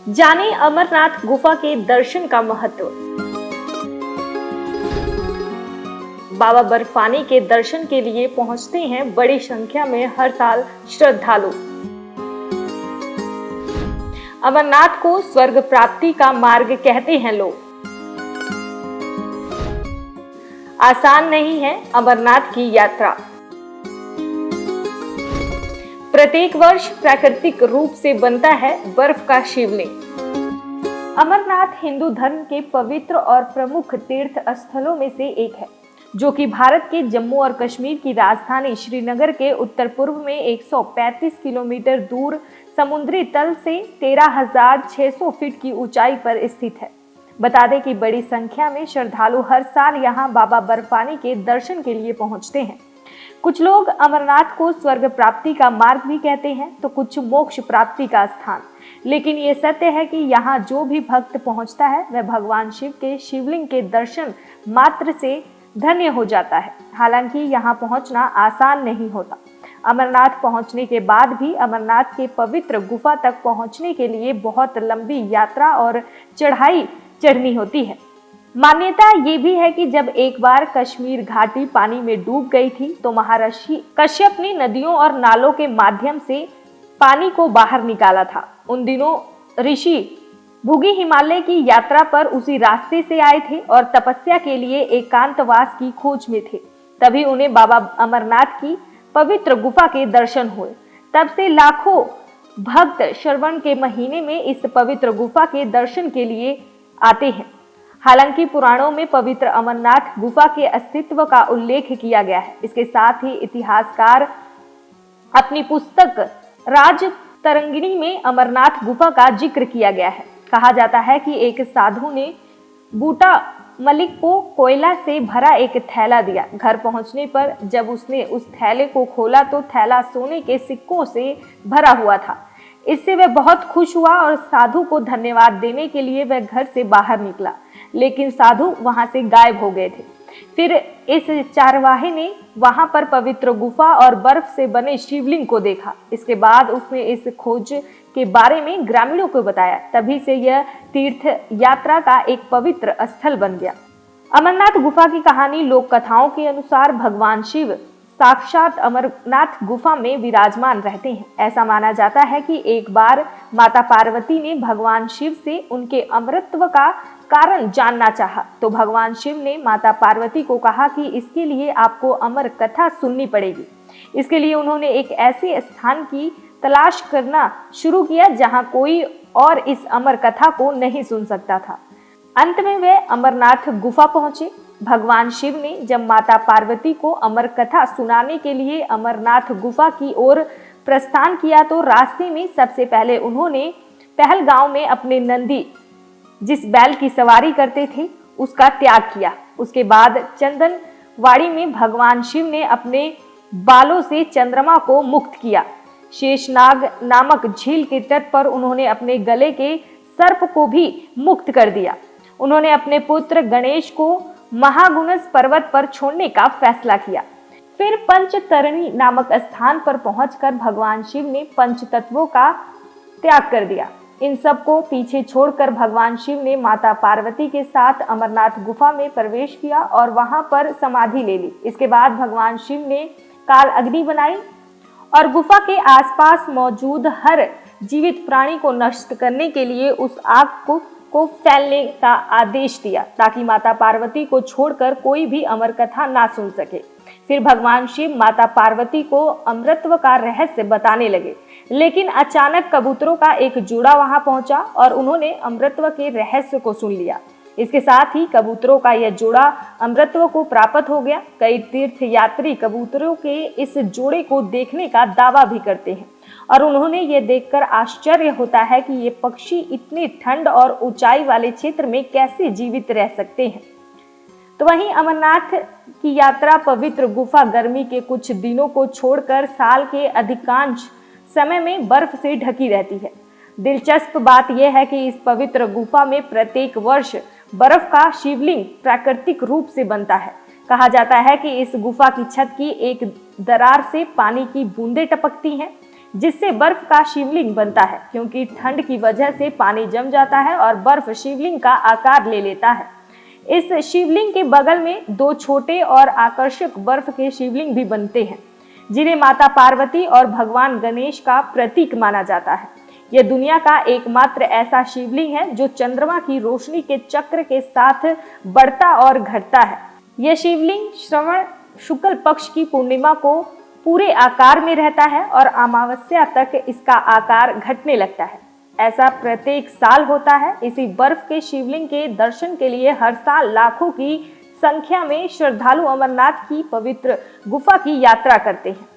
जाने अमरनाथ गुफा के दर्शन का महत्व। बाबा बर्फानी के दर्शन के लिए पहुंचते हैं बड़ी संख्या में हर साल श्रद्धालु। अमरनाथ को स्वर्ग प्राप्ति का मार्ग कहते हैं लोग। आसान नहीं है अमरनाथ की यात्रा। प्रत्येक वर्ष प्राकृतिक रूप से बनता है बर्फ का शिवलिंग। अमरनाथ हिंदू धर्म के पवित्र और प्रमुख तीर्थ स्थलों में से एक है, जो कि भारत के जम्मू और कश्मीर की राजधानी श्रीनगर के उत्तर पूर्व में 135 किलोमीटर दूर समुद्री तल से 13,600 फीट की ऊंचाई पर स्थित है। बता दें कि बड़ी संख्या में श्रद्धालु हर साल यहां बाबा बर्फानी के दर्शन के लिए पहुंचते हैं। कुछ लोग अमरनाथ को स्वर्ग प्राप्ति का मार्ग भी कहते हैं, तो कुछ मोक्ष प्राप्ति का स्थान। लेकिन ये सत्य है कि यहाँ जो भी भक्त पहुंचता है वह भगवान शिव के शिवलिंग के दर्शन मात्र से धन्य हो जाता है। हालांकि यहाँ पहुंचना आसान नहीं होता। अमरनाथ पहुंचने के बाद भी अमरनाथ के पवित्र गुफा तक पहुंचने के लिए बहुत लंबी यात्रा और चढ़ाई चढ़नी होती है। मान्यता ये भी है कि जब एक बार कश्मीर घाटी पानी में डूब गई थी तो महर्षि कश्यप ने नदियों और नालों के माध्यम से पानी को बाहर निकाला था। उन दिनों ऋषि भूगी हिमालय की यात्रा पर उसी रास्ते से आए थे और तपस्या के लिए एकांतवास की खोज में थे। तभी उन्हें बाबा अमरनाथ की पवित्र गुफा के दर्शन हुए। तब से लाखों भक्त श्रावण के महीने में इस पवित्र गुफा के दर्शन के लिए आते हैं। हालांकि पुराणों में पवित्र अमरनाथ गुफा के अस्तित्व का उल्लेख किया गया है। इसके साथ ही इतिहासकार अपनी पुस्तक राजतरंगिणी में अमरनाथ गुफा का जिक्र किया गया है। कहा जाता है कि एक साधु ने बूटा मलिक को कोयला से भरा एक थैला दिया। घर पहुंचने पर जब उसने उस थैले को खोला तो थैला सोने के सिक्कों से भरा हुआ था। इससे वह बहुत खुश हुआ और साधु को धन्यवाद देने के लिए वह घर से बाहर निकला, लेकिन साधु वहां से गायब हो गए थे। फिर इस चारवाहे ने वहां पर पवित्र गुफा और बर्फ से बने शिवलिंग को देखा। इसके बाद उसने इस खोज के बारे में ग्रामीणों को बताया। तभी से यह तीर्थ यात्रा का एक पवित्र स्थल बन गया। अमरनाथ गुफा की कहानी लोक कथाओं के अनुसार भगवान शिव साक्षात अमरनाथ गुफा में विराजमान रहते हैं। ऐसा माना जाता है कि एक बार माता पार्वती ने भगवान शिव से उनके अमरत्व का कारण जानना चाहा, तो भगवान शिव ने माता पार्वती को कहा कि इसके लिए आपको अमर कथा सुननी पड़ेगी। इसके लिए उन्होंने एक ऐसे स्थान की तलाश करना शुरू किया जहां कोई और इस अमर कथा को नहीं सुन सकता था। अंत में वे अमरनाथ गुफा पहुंचे। भगवान शिव ने जब माता पार्वती को अमर कथा सुनाने के लिए अमरनाथ गुफा की ओर प्रस्थान किया तो रास्ते में सबसे पहले उन्होंने पहलगांव में अपने नंदी, जिस बैल की सवारी करते थे, उसका त्याग किया। उसके बाद चंदनवाड़ी में भगवान शिव ने अपने बालों से चंद्रमा को मुक्त किया। शेषनाग नामक झील के तट पर उन्होंने अपने गले के सर्प को भी मुक्त कर दिया। उन्होंने अपने पुत्र गणेश को महागुणस पर्वत पर छोड़ने का फैसला किया। फिर पंचतरणी नामक स्थान पर पहुंचकर भगवान शिव ने पंच तत्वों का त्याग कर दिया। इन सब को पीछे छोड़कर भगवान शिव ने माता पार्वती के साथ अमरनाथ गुफा में प्रवेश किया और वहां पर समाधि ले ली। इसके बाद भगवान शिव ने काल अग्नि बनाई और गुफा के आसपास मौजूद हर जीवित प्राणी को नष्ट करने के लिए उस आग को फैलने का आदेश दिया, ताकि माता पार्वती को छोड़कर कोई भी अमर कथा ना सुन सके। फिर भगवान शिव माता पार्वती को अमृतत्व का रहस्य बताने लगे, लेकिन अचानक कबूतरों का एक जोड़ा वहां पहुंचा और उन्होंने अमृतत्व के रहस्य को सुन लिया। इसके साथ ही कबूतरों का यह जोड़ा अमृतत्व को प्राप्त हो गया। कई तीर्थ यात्री कबूतरों के इस जोड़े को देखने का दावा भी करते हैं और उन्होंने ये देखकर आश्चर्य होता है कि ये पक्षी इतनी ठंड और ऊंचाई वाले क्षेत्र में कैसे जीवित रह सकते हैं। तो वहीं अमरनाथ की यात्रा पवित्र गुफा गर्मी के कुछ दिनों को छोड़कर साल के अधिकांश समय में बर्फ से ढकी रहती है। दिलचस्प बात यह है कि इस पवित्र गुफा में प्रत्येक वर्ष बर्फ का शिवलिंग प्राकृतिक रूप से बनता है। कहा जाता है कि इस गुफा की छत की एक दरार से पानी की बूंदें टपकती हैं, जिससे बर्फ का शिवलिंग बनता है। क्योंकि ठंड की वजह से पानी जम जाता है और बर्फ शिवलिंग का आकार ले लेता है। इस शिवलिंग के बगल में 2 छोटे और आकर्षक बर्फ के शिवलिंग भी बनते हैं, जिन्हें माता पार्वती और भगवान गणेश का प्रतीक माना जाता है। यह दुनिया का एकमात्र ऐसा शिवलिंग है जो चंद्रमा की रोशनी के चक्र के साथ बढ़ता और घटता है। यह शिवलिंग श्रावण शुक्ल पक्ष की पूर्णिमा को पूरे आकार में रहता है और अमावस्या तक इसका आकार घटने लगता है। ऐसा प्रत्येक साल होता है। इसी बर्फ के शिवलिंग के दर्शन के लिए हर साल लाखों की संख्या में श्रद्धालु अमरनाथ की पवित्र गुफा की यात्रा करते हैं।